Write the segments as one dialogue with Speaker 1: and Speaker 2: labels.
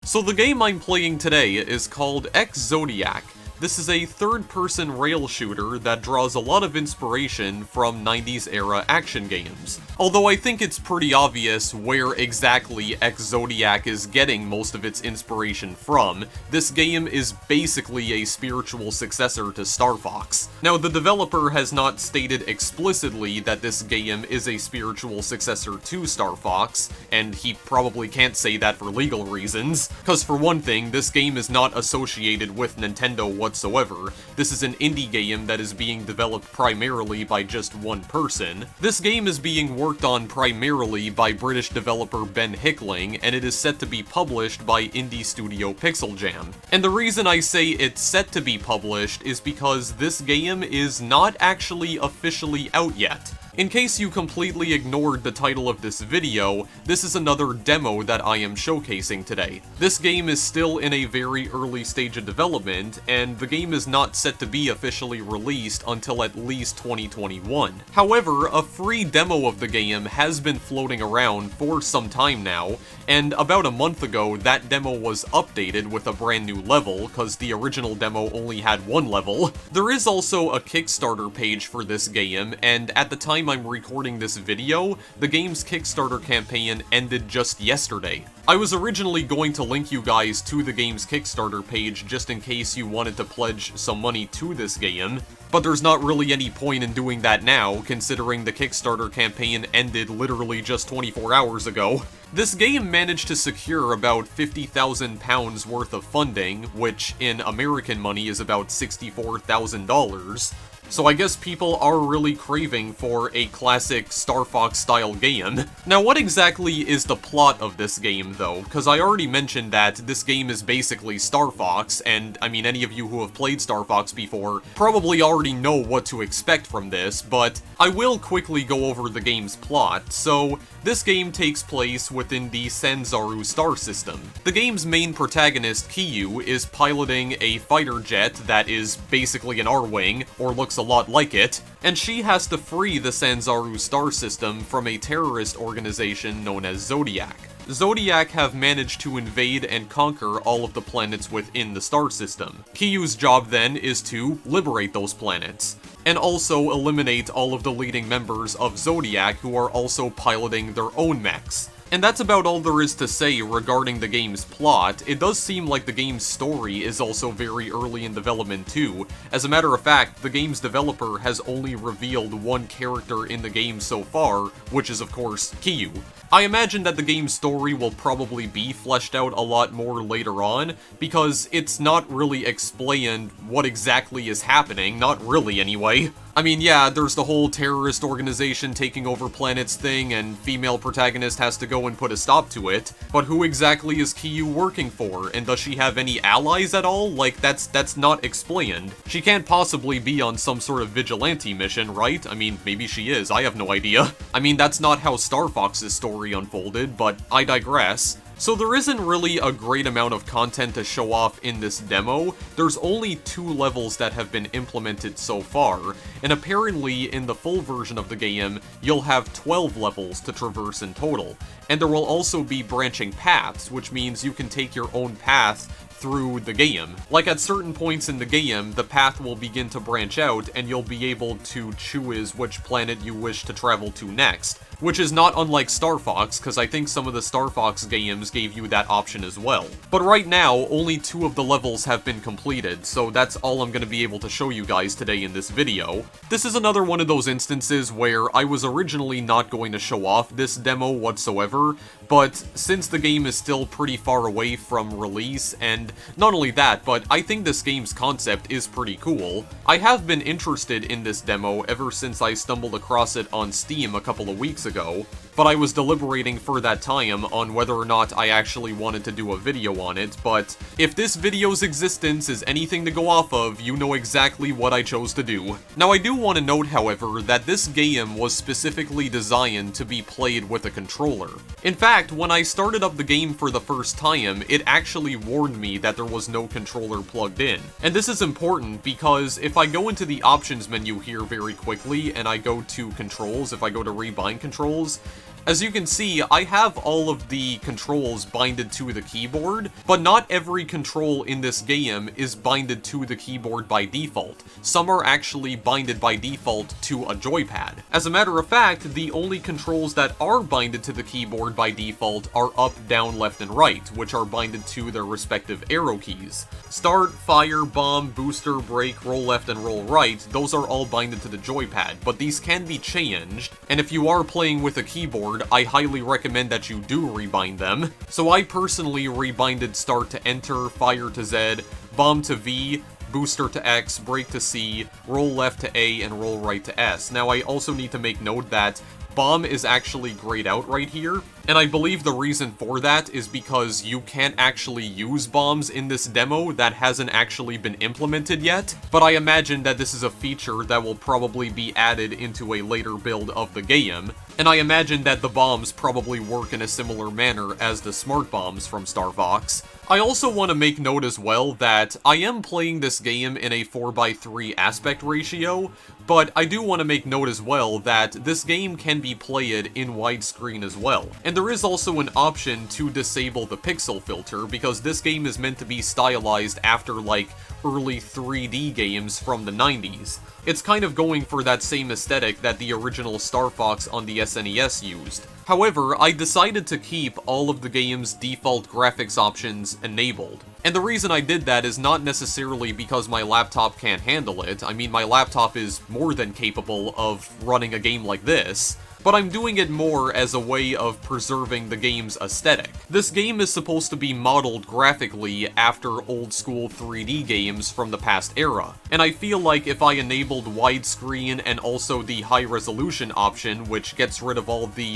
Speaker 1: So the game I'm playing today is called Ex-Zodiac. This is a third-person rail shooter that draws a lot of inspiration from 90s era action games. Although I think it's pretty obvious where exactly Ex-Zodiac is getting most of its inspiration from, this game is basically a spiritual successor to Star Fox. Now, the developer has not stated explicitly that this game is a spiritual successor to Star Fox, and he probably can't say that for legal reasons, because for one thing, this game is not associated with Nintendo whatsoever. This is an indie game that is being developed primarily by just one person. This game is being worked on primarily by British developer Ben Hickling, and it is set to be published by indie studio Pixel Jam. And the reason I say it's set to be published is because this game is not actually officially out yet. In case you completely ignored the title of this video, this is another demo that I am showcasing today. This game is still in a very early stage of development, and the game is not set to be officially released until at least 2021. However, a free demo of the game has been floating around for some time now, and about a month ago that demo was updated with a brand new level, because the original demo only had one level. There is also a Kickstarter page for this game, and at the time I'm recording this video, the game's Kickstarter campaign ended just yesterday. I was originally going to link you guys to the game's Kickstarter page just in case you wanted to pledge some money to this game, but there's not really any point in doing that now, considering the Kickstarter campaign ended literally just 24 hours ago. This game managed to secure about £50,000 worth of funding, which in American money is about $64,000. So I guess people are really craving for a classic Star Fox style game. Now, what exactly is the plot of this game though? Because I already mentioned that this game is basically Star Fox, and I mean any of you who have played Star Fox before probably already know what to expect from this, but I will quickly go over the game's plot. So, this game takes place within the Sanzaru star system. The game's main protagonist, Kiyu, is piloting a fighter jet that is basically an R-Wing, or looks a lot like it, and she has to free the Sanzaru star system from a terrorist organization known as Zodiac. Zodiac have managed to invade and conquer all of the planets within the star system. Kiyu's job then is to liberate those planets, and also eliminate all of the leading members of Zodiac who are also piloting their own mechs. And that's about all there is to say regarding the game's plot. It does seem like the game's story is also very early in development too. As a matter of fact, the game's developer has only revealed one character in the game so far, which is of course Kiyu. I imagine that the game's story will probably be fleshed out a lot more later on, because it's not really explained what exactly is happening, not really anyway. I mean, yeah, there's the whole terrorist organization taking over planets thing, and female protagonist has to go and put a stop to it, but who exactly is Kiyu working for, and does she have any allies at all? Like, that's not explained. She can't possibly be on some sort of vigilante mission, right? I mean, maybe she is, I have no idea. I mean, that's not how Star Fox's story unfolded, but I digress. So there isn't really a great amount of content to show off in this demo. There's only 2 levels that have been implemented so far, and apparently in the full version of the game, you'll have 12 levels to traverse in total. And there will also be branching paths, which means you can take your own path through the game. Like at certain points in the game, the path will begin to branch out and you'll be able to choose which planet you wish to travel to next. Which is not unlike Star Fox, because I think some of the Star Fox games gave you that option as well. But right now, only 2 of the levels have been completed, so that's all I'm going to be able to show you guys today in this video. This is another one of those instances where I was originally not going to show off this demo whatsoever, but since the game is still pretty far away from release, and not only that, but I think this game's concept is pretty cool. I have been interested in this demo ever since I stumbled across it on Steam a couple of weeks ago, but I was deliberating for that time on whether or not I actually wanted to do a video on it, but if this video's existence is anything to go off of, you know exactly what I chose to do. Now I do want to note, however, that this game was specifically designed to be played with a controller. In fact, when I started up the game for the first time, it actually warned me that there was no controller plugged in. And this is important because if I go into the options menu here very quickly and I go to controls, if I go to rebind controls, As you can see, I have all of the controls binded to the keyboard, but not every control in this game is binded to the keyboard by default. Some are actually binded by default to a joypad. As a matter of fact, the only controls that are binded to the keyboard by default are up, down, left, and right, which are binded to their respective arrow keys. Start, fire, bomb, booster, brake, roll left, and roll right, those are all binded to the joypad, but these can be changed, and if you are playing with a keyboard, I highly recommend that you do rebind them. So I personally rebinded start to enter, fire to Z, bomb to V, booster to X, brake to C, roll left to A, and roll right to S. Now I also need to make note that bomb is actually grayed out right here, and I believe the reason for that is because you can't actually use bombs in this demo that hasn't actually been implemented yet, but I imagine that this is a feature that will probably be added into a later build of the game, and I imagine that the bombs probably work in a similar manner as the smart bombs from Star Fox. I also want to make note as well that I am playing this game in a 4:3 aspect ratio, but I do want to make note as well that this game can be played in widescreen as well. And there is also an option to disable the pixel filter, because this game is meant to be stylized after like early 3D games from the 90s. It's kind of going for that same aesthetic that the original Star Fox on the SNES used. However, I decided to keep all of the game's default graphics options enabled. And the reason I did that is not necessarily because my laptop can't handle it. I mean, my laptop is more than capable of running a game like this, but I'm doing it more as a way of preserving the game's aesthetic. This game is supposed to be modeled graphically after old-school 3D games from the past era, and I feel like if I enabled widescreen and also the high-resolution option, which gets rid of all the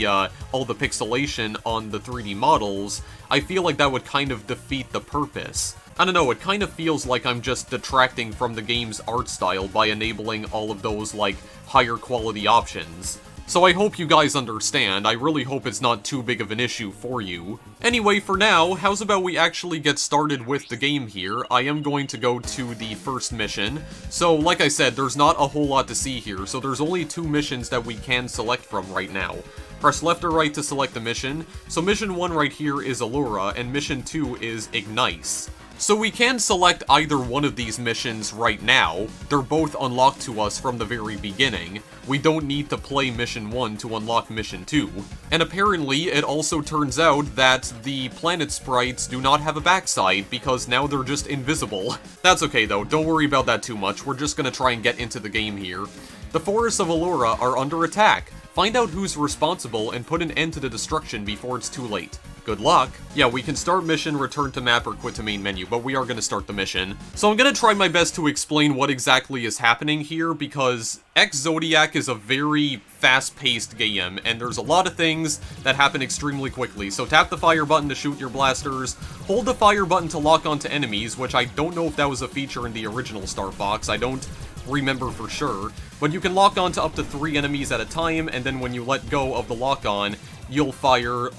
Speaker 1: pixelation on the 3D models, I feel like that would kind of defeat the purpose. I don't know, it kind of feels like I'm just detracting from the game's art style by enabling all of those, like, higher quality options. So I hope you guys understand. I really hope it's not too big of an issue for you. Anyway, for now, how's about we actually get started with the game here? I am going to go to the first mission. So, like I said, there's not a whole lot to see here, so there's only 2 missions that we can select from right now. Press left or right to select the mission. So mission 1 right here is Allura, and mission 2 is Ignice. So we can select either one of these missions right now. They're both unlocked to us from the very beginning. We don't need to play mission 1 to unlock mission 2. And apparently, it also turns out that the planet sprites do not have a backside, because now they're just invisible. That's okay though, don't worry about that too much, we're just gonna try and get into the game here. The forests of Allura are under attack. Find out who's responsible and put an end to the destruction before it's too late. Good luck. Yeah, we can start mission, return to map, or quit to main menu, but we are going to start the mission. So I'm going to try my best to explain what exactly is happening here, because Ex-Zodiac is a very fast-paced game, and there's a lot of things that happen extremely quickly. So tap the fire button to shoot your blasters, hold the fire button to lock onto enemies, which I don't know if that was a feature in the original Star Fox, I don't remember for sure, but you can lock on to up to 3 enemies at a time, and then when you let go of the lock-on, you'll fire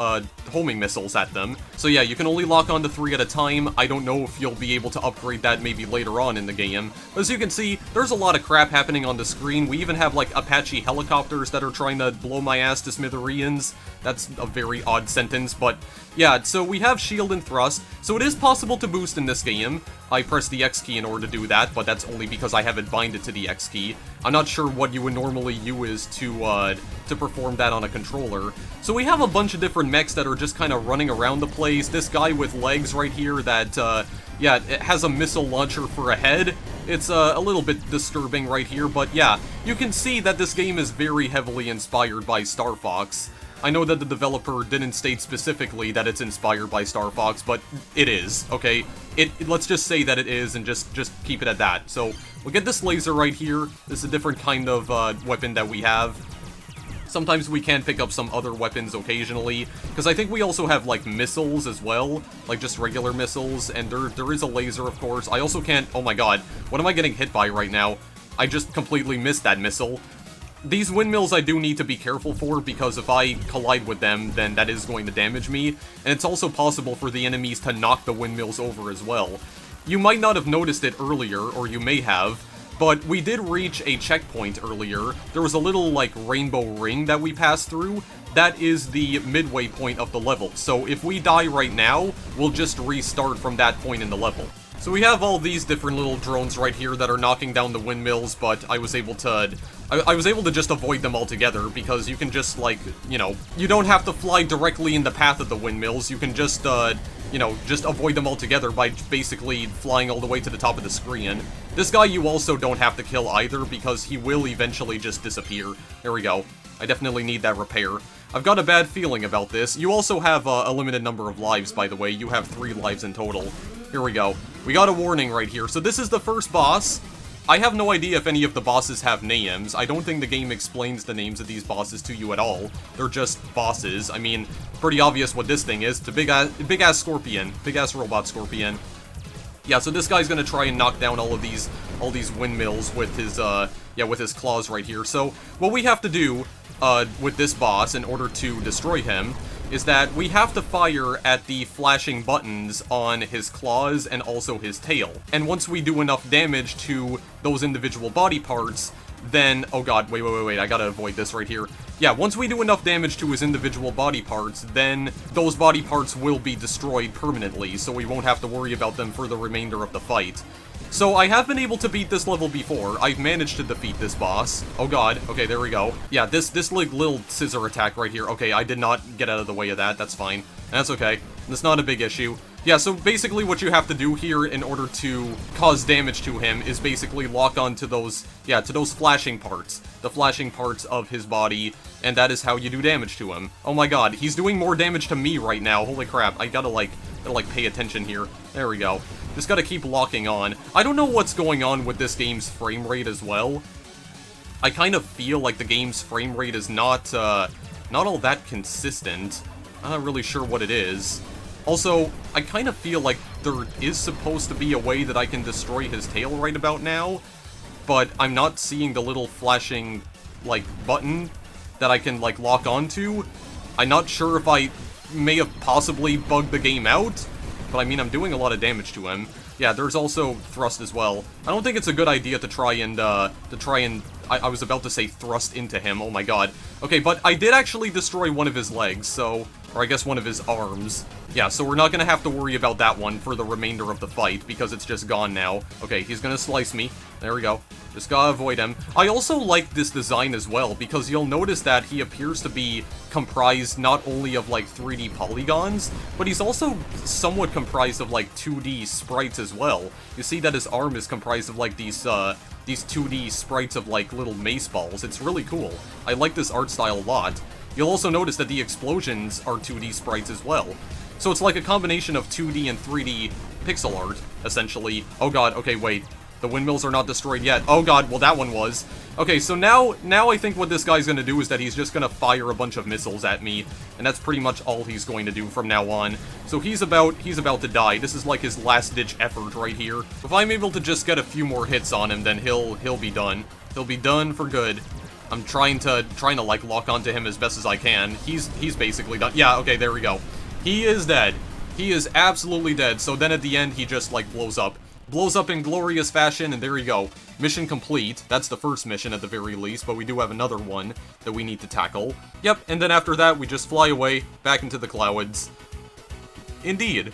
Speaker 1: homing missiles at them. So yeah, you can only lock on to 3 at a time. I don't know if you'll be able to upgrade that maybe later on in the game. As you can see, there's a lot of crap happening on the screen. We even have like Apache helicopters that are trying to blow my ass to smithereens. That's a very odd sentence, but yeah, so we have shield and thrust, so it is possible to boost in this game. I pressed the X key in order to do that, but that's only because I have it binded to the X key. I'm not sure what you would normally use to perform that on a controller. So we have a bunch of different mechs that are just kind of running around the place. This guy with legs right here that, yeah, it has a missile launcher for a head. It's a little bit disturbing right here, but yeah, you can see that this game is very heavily inspired by Star Fox. I know that the developer didn't state specifically that it's inspired by Star Fox, but it is, okay? Let's just say that it is, and just keep it at that. So, we'll get this laser right here. This is a different kind of weapon that we have. Sometimes we can pick up some other weapons occasionally, because I think we also have, like, missiles as well, like just regular missiles, and there is a laser, of course. I also can't, oh my god, what am I getting hit by right now? I just completely missed that missile. These windmills I do need to be careful for, because if I collide with them, then that is going to damage me, and it's also possible for the enemies to knock the windmills over as well. You might not have noticed it earlier, or you may have, but we did reach a checkpoint earlier. There was a little, like, rainbow ring that we passed through. that is the midway point of the level. So if we die right now, we'll just restart from that point in the level. So we have all these different little drones right here that are knocking down the windmills, but I was able to just avoid them altogether, because you can just, like, you know, you don't have to fly directly in the path of the windmills. You can just, you know, just avoid them altogether by basically flying all the way to the top of the screen. This guy you also don't have to kill either, because he will eventually just disappear. There we go. I definitely need that repair. I've got a bad feeling about this. You also have a limited number of lives, by the way. You have 3 lives in total. Here we go. We got a warning right here. So this is the first boss. I have no idea if any of the bosses have names. I don't think the game explains the names of these bosses to you at all. They're just bosses. I mean, pretty obvious what this thing is. It's a big-ass scorpion. Big-ass robot scorpion. Yeah, so this guy's gonna try and knock down all these windmills with his, with his claws right here. So, what we have to do, with this boss in order to destroy him is that we have to fire at the flashing buttons on his claws and also his tail. And once we do enough damage to those individual body parts, then... Oh god, wait, I gotta avoid this right here. Yeah, once we do enough damage to his individual body parts, then those body parts will be destroyed permanently, so we won't have to worry about them for the remainder of the fight. So I have been able to beat this level before. I've managed to defeat this boss. Oh god, okay, there we go. Yeah, this like little scissor attack right here. Okay, I did not get out of the way of that. That's fine. That's okay. That's not a big issue. Yeah, so basically what you have to do here in order to cause damage to him is basically lock on to those, to those flashing parts. The flashing parts of his body, and that is how you do damage to him. Oh my god, he's doing more damage to me right now. Holy crap, I gotta pay attention here. There we go. Just gotta keep locking on. I don't know what's going on with this game's frame rate as well. I kind of feel like the game's frame rate is not all that consistent. I'm not really sure what it is. Also, I kind of feel like there is supposed to be a way that I can destroy his tail right about now, but I'm not seeing the little flashing, like, button that I can, like, lock onto. I'm not sure if I may have possibly bugged the game out, but I mean, I'm doing a lot of damage to him. Yeah, there's also thrust as well. I don't think it's a good idea to try and, I was about to say thrust into him, oh my god. Okay, but I did actually destroy one of his legs, so, or I guess one of his arms. Yeah, so we're not gonna have to worry about that one for the remainder of the fight, because it's just gone now. Okay, he's gonna slice me. There we go. Just gotta avoid him. I also like this design as well, because you'll notice that he appears to be comprised not only of, like, 3D polygons, but he's also somewhat comprised of, like, 2D sprites as well. You see that his arm is comprised of, like, these 2D sprites of, like, little mace balls. It's really cool. I like this art style a lot. You'll also notice that the explosions are 2D sprites as well. So it's like a combination of 2D and 3D pixel art, essentially. Oh god, okay, wait. The windmills are not destroyed yet. Oh god, well that one was. Okay, so now I think what this guy's gonna do is that he's just gonna fire a bunch of missiles at me, and that's pretty much all he's going to do from now on. So he's about to die. This is like his last-ditch effort right here. If I'm able to just get a few more hits on him, then he'll be done. He'll be done for good. I'm trying to like lock onto him as best as I can. He's basically done. Yeah, okay, there we go. He is dead. He is absolutely dead. So then at the end, he just, like, blows up. Blows up in glorious fashion, and there you go. Mission complete. That's the first mission at the very least, but we do have another one that we need to tackle. Yep, and then after that, we just fly away, back into the clouds. Indeed.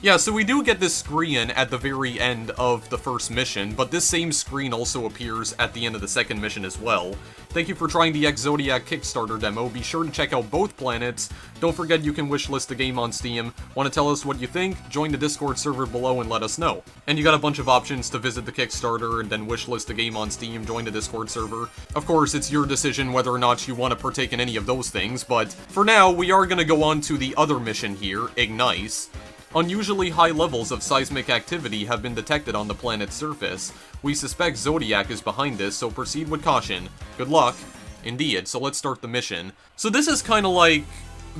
Speaker 1: Yeah, so we do get this screen at the very end of the first mission, but this same screen also appears at the end of the second mission as well. Thank you for trying the Ex-Zodiac Kickstarter demo. Be sure to check out both planets. Don't forget you can wishlist the game on Steam. Want to tell us what you think? Join the Discord server below and let us know. And you got a bunch of options to visit the Kickstarter and then wishlist the game on Steam, join the Discord server. Of course, it's your decision whether or not you want to partake in any of those things, but for now, we are going to go on to the other mission here, Ignite. Unusually high levels of seismic activity have been detected on the planet's surface. We suspect Zodiac is behind this, so proceed with caution. Good luck. Indeed, so let's start the mission. So this is kind of like,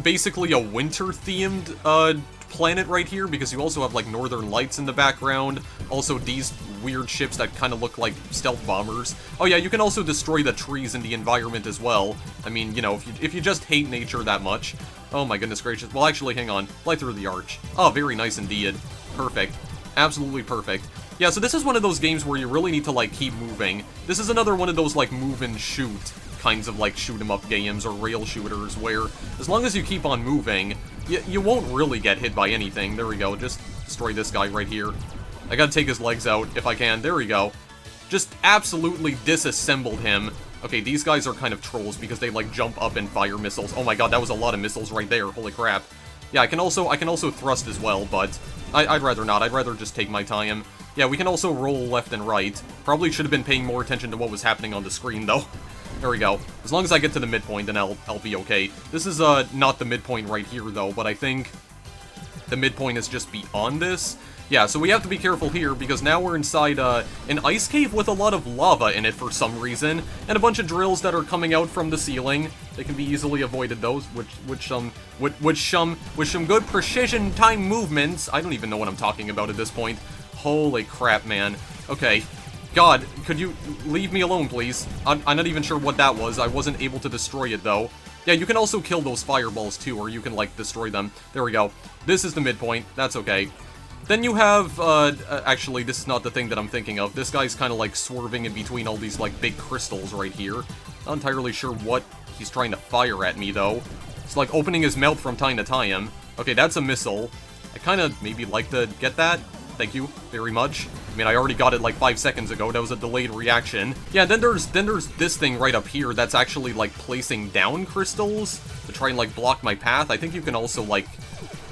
Speaker 1: basically a winter-themed, planet right here, because you also have, like, northern lights in the background. Also, these weird ships that kind of look like stealth bombers. Oh yeah, you can also destroy the trees in the environment as well. I mean, you know, if you just hate nature that much. Oh my goodness gracious. Well, actually, hang on. Fly through the arch. Oh, very nice indeed. Perfect. Absolutely perfect. Yeah, so this is one of those games where you really need to, like, keep moving. This is another one of those, like, move and shoot kinds of, like, shoot-'em-up games or rail shooters, where as long as you keep on moving, you won't really get hit by anything. There we go, just destroy this guy right here. I gotta take his legs out if I can. There we go. Just absolutely disassembled him. Okay, these guys are kind of trolls because they, like, jump up and fire missiles. Oh my god, that was a lot of missiles right there. Holy crap. Yeah, I can also thrust as well, but I'd rather not. I'd rather just take my time. Yeah, we can also roll left and right. Probably should have been paying more attention to what was happening on the screen, though. There we go. As long as I get to the midpoint, then I'll be okay. This is, not the midpoint right here, though, but I think the midpoint is just beyond this. Yeah, so we have to be careful here, because now we're inside, an ice cave with a lot of lava in it for some reason, and a bunch of drills that are coming out from the ceiling. They can be easily avoided, those, with some good precision time movements. I don't even know what I'm talking about at this point. Holy crap, man. Okay. God, could you leave me alone, please? I'm not even sure what that was. I wasn't able to destroy it, though. Yeah, you can also kill those fireballs, too, or you can, like, destroy them. There we go. This is the midpoint. That's okay. Then you have, actually, this is not the thing that I'm thinking of. This guy's kind of, like, swerving in between all these, like, big crystals right here. Not entirely sure what he's trying to fire at me, though. It's like opening his mouth from time to time. Okay, that's a missile. I kind of maybe like to get that. Thank you very much. I mean, I already got it like 5 seconds ago. That was a delayed reaction. Yeah, then there's this thing right up here that's actually, like, placing down crystals to try and, like, block my path. I think you can also, like,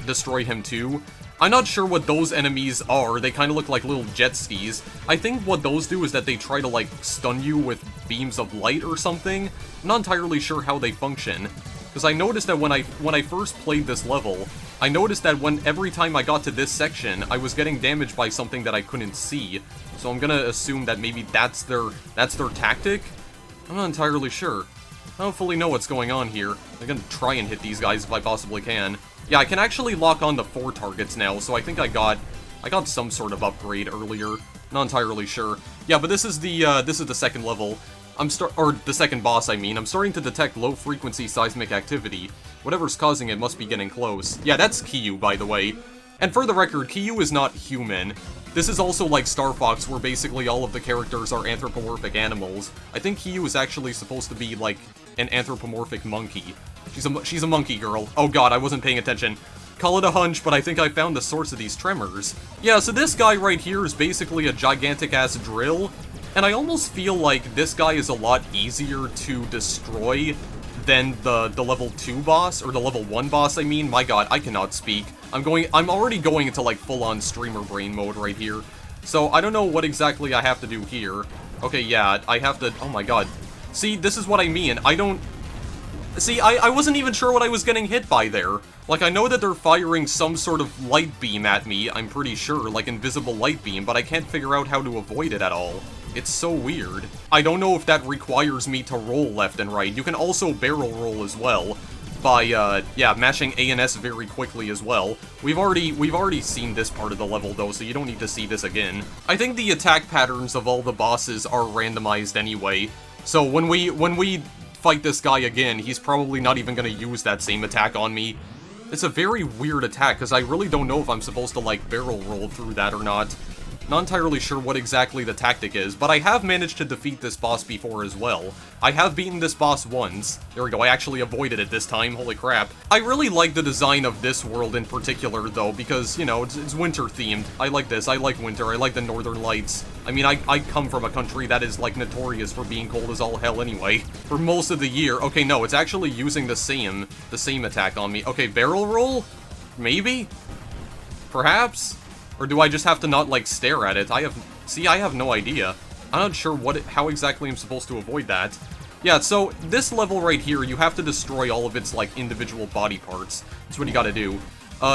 Speaker 1: destroy him, too. I'm not sure what those enemies are. They kind of look like little jet skis. I think what those do is that they try to, like, stun you with beams of light or something. I'm not entirely sure how they function. Because I noticed that when I first played this level, I noticed that every time I got to this section, I was getting damaged by something that I couldn't see. So I'm gonna assume that maybe that's their tactic? I'm not entirely sure. I don't fully know what's going on here. I'm gonna try and hit these guys if I possibly can. Yeah, I can actually lock on to 4 targets now, so I think I got some sort of upgrade earlier. Not entirely sure. Yeah, but this is the second level. Or the second boss, I mean. I'm starting to detect low-frequency seismic activity. Whatever's causing it must be getting close. Yeah, that's Kiyu, by the way. And for the record, Kiyu is not human. This is also like Star Fox, where basically all of the characters are anthropomorphic animals. I think Kiyu is actually supposed to be, like, an anthropomorphic monkey. She's a monkey girl. Oh god, I wasn't paying attention. Call it a hunch, but I think I found the source of these tremors. Yeah, so this guy right here is basically a gigantic-ass drill, and I almost feel like this guy is a lot easier to destroy than the level 2 boss, or the level 1 boss, I mean. My god, I cannot speak. I'm already going into, like, full-on streamer brain mode right here. So, I don't know what exactly I have to do here. Okay, yeah, I have to... Oh my god. See, this is what I mean. See, I wasn't even sure what I was getting hit by there. Like, I know that they're firing some sort of light beam at me, I'm pretty sure, like invisible light beam, but I can't figure out how to avoid it at all. It's so weird. I don't know if that requires me to roll left and right. You can also barrel roll as well by, yeah, mashing A and S very quickly as well. We've already seen this part of the level, though, so you don't need to see this again. I think the attack patterns of all the bosses are randomized anyway, so when we fight this guy again, he's probably not even gonna use that same attack on me. It's a very weird attack, because I really don't know if I'm supposed to, like, barrel roll through that or not. Not entirely sure what exactly the tactic is, but I have managed to defeat this boss before as well. I have beaten this boss once. There we go, I actually avoided it this time, holy crap. I really like the design of this world in particular, though, because, you know, it's winter-themed. I like this, I like winter, I like the northern lights. I mean, I come from a country that is, like, notorious for being cold as all hell anyway. For most of the year. Okay, no, it's actually using the same attack on me. Okay, barrel roll? Maybe? Perhaps? Or do I just have to not, like, stare at it? I have no idea. I'm not sure how exactly I'm supposed to avoid that. Yeah, so this level right here, you have to destroy all of its, like, individual body parts. That's what you gotta do.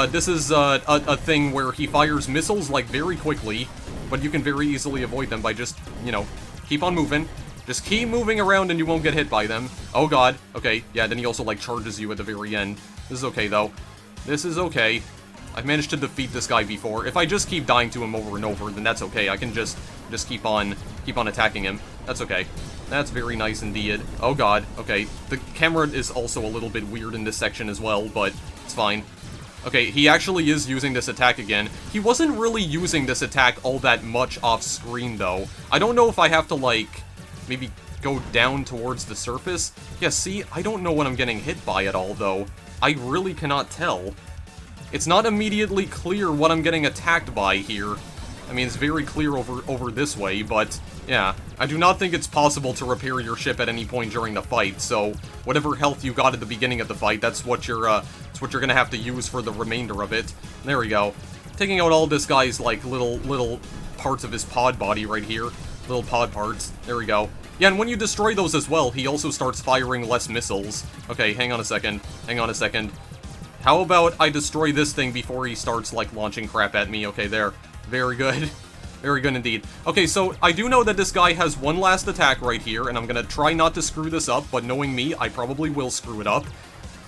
Speaker 1: This is a thing where he fires missiles, like, very quickly, but you can very easily avoid them by just, you know, keep on moving. Just keep moving around and you won't get hit by them. Oh god. Okay, yeah, then he also, like, charges you at the very end. This is okay, though. This is okay. I've managed to defeat this guy before. If I just keep dying to him over and over, then that's okay. I can just keep on attacking him. That's okay. That's very nice indeed. Oh god, okay. The camera is also a little bit weird in this section as well, but it's fine. Okay, he actually is using this attack again. He wasn't really using this attack all that much off-screen, though. I don't know if I have to, like, maybe go down towards the surface. Yeah, see, I don't know what I'm getting hit by at all, though. I really cannot tell. It's not immediately clear what I'm getting attacked by here. I mean, it's very clear over this way, but yeah. I do not think it's possible to repair your ship at any point during the fight, so whatever health you got at the beginning of the fight, that's what you're gonna have to use for the remainder of it. There we go. Taking out all this guy's, like, little parts of his pod body right here. Little pod parts. There we go. Yeah, and when you destroy those as well, he also starts firing less missiles. Okay, hang on a second. Hang on a second. How about I destroy this thing before he starts, like, launching crap at me? Okay, there. Very good. Very good indeed. Okay, so I do know that this guy has one last attack right here, and I'm gonna try not to screw this up, but knowing me, I probably will screw it up.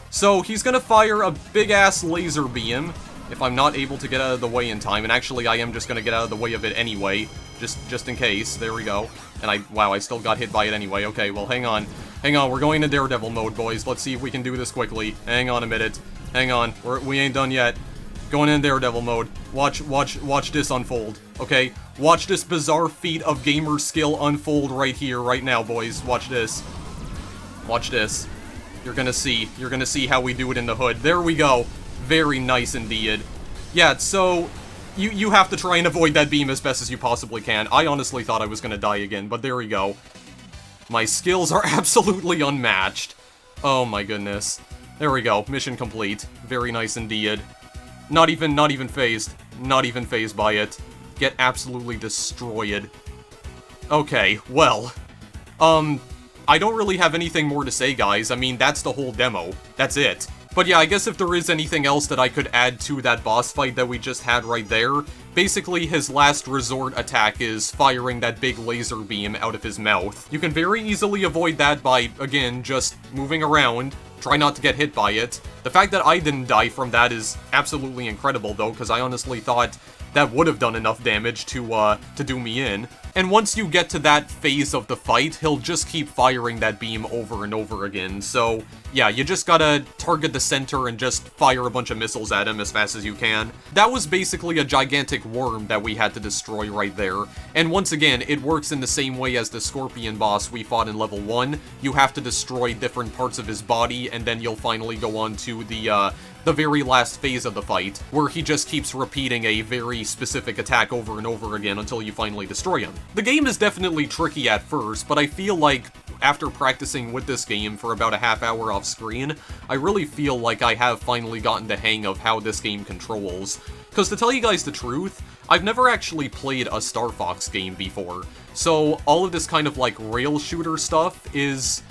Speaker 1: So he's gonna fire a big-ass laser beam, if I'm not able to get out of the way in time, and actually I am just gonna get out of the way of it anyway, just in case. There we go. And wow, I still got hit by it anyway. Okay, well, hang on. Hang on, we're going to Daredevil mode, boys. Let's see if we can do this quickly. Hang on a minute. Hang on. We ain't done yet. Going in Daredevil mode. Watch this unfold, okay? Watch this bizarre feat of gamer skill unfold right here, right now, boys. Watch this. Watch this. You're gonna see how we do it in the hood. There we go. Very nice indeed. Yeah, so you have to try and avoid that beam as best as you possibly can. I honestly thought I was gonna die again, but there we go. My skills are absolutely unmatched. Oh my goodness. There we go. Mission complete. Very nice indeed. Not even phased. Not even phased by it. Get absolutely destroyed. Okay, well. I don't really have anything more to say, guys. I mean, that's the whole demo. That's it. But yeah, I guess if there is anything else that I could add to that boss fight that we just had right there, basically his last resort attack is firing that big laser beam out of his mouth. You can very easily avoid that by, again, just moving around. Try not to get hit by it. The fact that I didn't die from that is absolutely incredible, though, because I honestly thought that would have done enough damage to do me in. And once you get to that phase of the fight, he'll just keep firing that beam over and over again. So, yeah, you just gotta target the center and just fire a bunch of missiles at him as fast as you can. That was basically a gigantic worm that we had to destroy right there. And once again, it works in the same way as the Scorpion boss we fought in level 1. You have to destroy different parts of his body, and then you'll finally go on to the very last phase of the fight, where he just keeps repeating a very specific attack over and over again until you finally destroy him. The game is definitely tricky at first, but I feel like after practicing with this game for about a half hour off screen, I really feel like I have finally gotten the hang of how this game controls. Because to tell you guys the truth, I've never actually played a Star Fox game before, so all of this kind of like rail shooter stuff is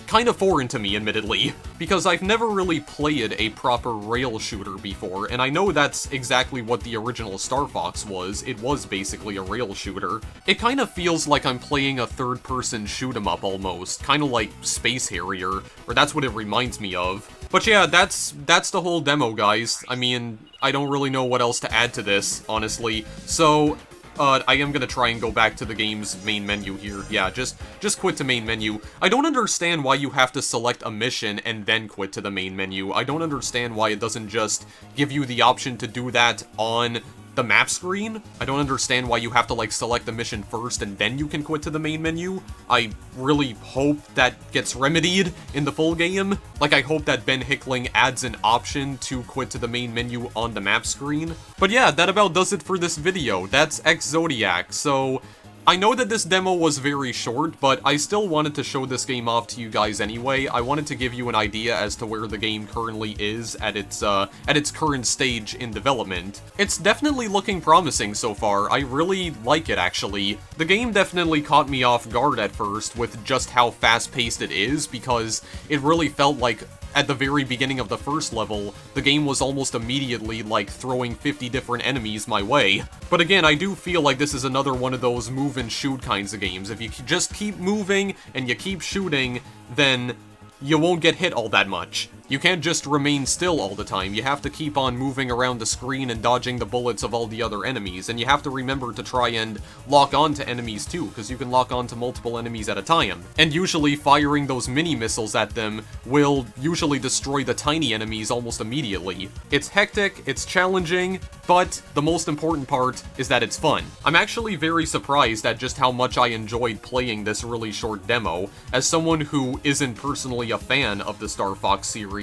Speaker 1: kind of foreign to me, admittedly, because I've never really played a proper rail shooter before, and I know that's exactly what the original Star Fox was. It was basically a rail shooter. It kind of feels like I'm playing a third-person shoot-'em-up almost, kind of like Space Harrier, or that's what it reminds me of. But yeah, that's the whole demo, guys. I mean, I don't really know what else to add to this, honestly, so I am gonna try and go back to the game's main menu here. Yeah, just quit to main menu. I don't understand why you have to select a mission and then quit to the main menu. I don't understand why it doesn't just give you the option to do that on the map screen. I don't understand why you have to, like, select the mission first and then you can quit to the main menu. I really hope that gets remedied in the full game. Like, I hope that Ben Hickling adds an option to quit to the main menu on the map screen. But yeah, that about does it for this video. That's Ex-Zodiac, so I know that this demo was very short, but I still wanted to show this game off to you guys anyway. I wanted to give you an idea as to where the game currently is at its current stage in development. It's definitely looking promising so far. I really like it, actually. The game definitely caught me off guard at first with just how fast-paced it is, because it really felt like at the very beginning of the first level, the game was almost immediately, like, throwing 50 different enemies my way. But again, I do feel like this is another one of those move and shoot kinds of games. If you just keep moving and you keep shooting, then you won't get hit all that much. You can't just remain still all the time, you have to keep on moving around the screen and dodging the bullets of all the other enemies, and you have to remember to try and lock on to enemies too, because you can lock on to multiple enemies at a time. And usually firing those mini missiles at them will usually destroy the tiny enemies almost immediately. It's hectic, it's challenging, but the most important part is that it's fun. I'm actually very surprised at just how much I enjoyed playing this really short demo. As someone who isn't personally a fan of the Star Fox series,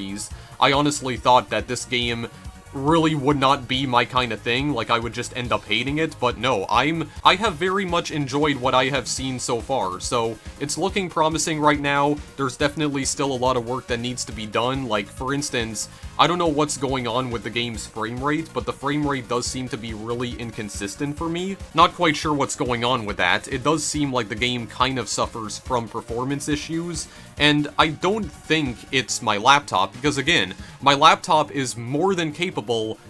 Speaker 1: I honestly thought that this game really would not be my kind of thing, like I would just end up hating it, but no, I have very much enjoyed what I have seen so far, so it's looking promising right now. There's definitely still a lot of work that needs to be done, like for instance, I don't know what's going on with the game's frame rate, but the frame rate does seem to be really inconsistent for me. Not quite sure what's going on with that. It does seem like the game kind of suffers from performance issues, and I don't think it's my laptop, because again, my laptop is more than capable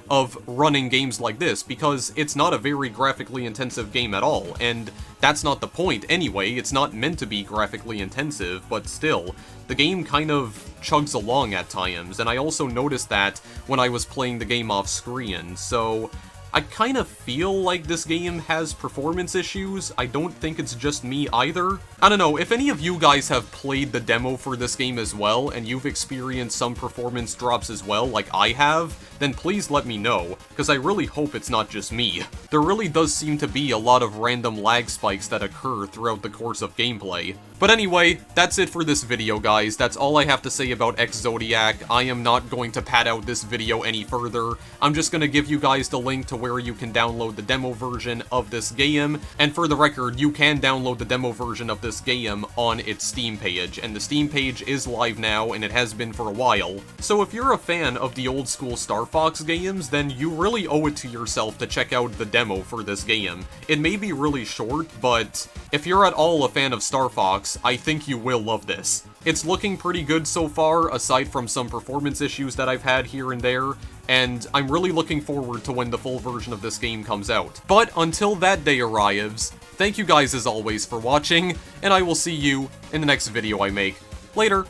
Speaker 1: of running games like this, because it's not a very graphically intensive game at all, and that's not the point anyway. It's not meant to be graphically intensive, but still, the game kind of chugs along at times, and I also noticed that when I was playing the game off screen, so I kind of feel like this game has performance issues. I don't think it's just me either. I don't know, if any of you guys have played the demo for this game as well, and you've experienced some performance drops as well, like I have, then please let me know, because I really hope it's not just me. There really does seem to be a lot of random lag spikes that occur throughout the course of gameplay. But anyway, that's it for this video, guys. That's all I have to say about Ex-Zodiac. I am not going to pad out this video any further. I'm just going to give you guys the link to where you can download the demo version of this game. And for the record, you can download the demo version of this game on its Steam page. And the Steam page is live now, and it has been for a while. So if you're a fan of the old school Star Fox games, then you really owe it to yourself to check out the demo for this game. It may be really short, but if you're at all a fan of Star Fox, I think you will love this. It's looking pretty good so far, aside from some performance issues that I've had here and there, and I'm really looking forward to when the full version of this game comes out. But until that day arrives, thank you guys as always for watching, and I will see you in the next video I make. Later!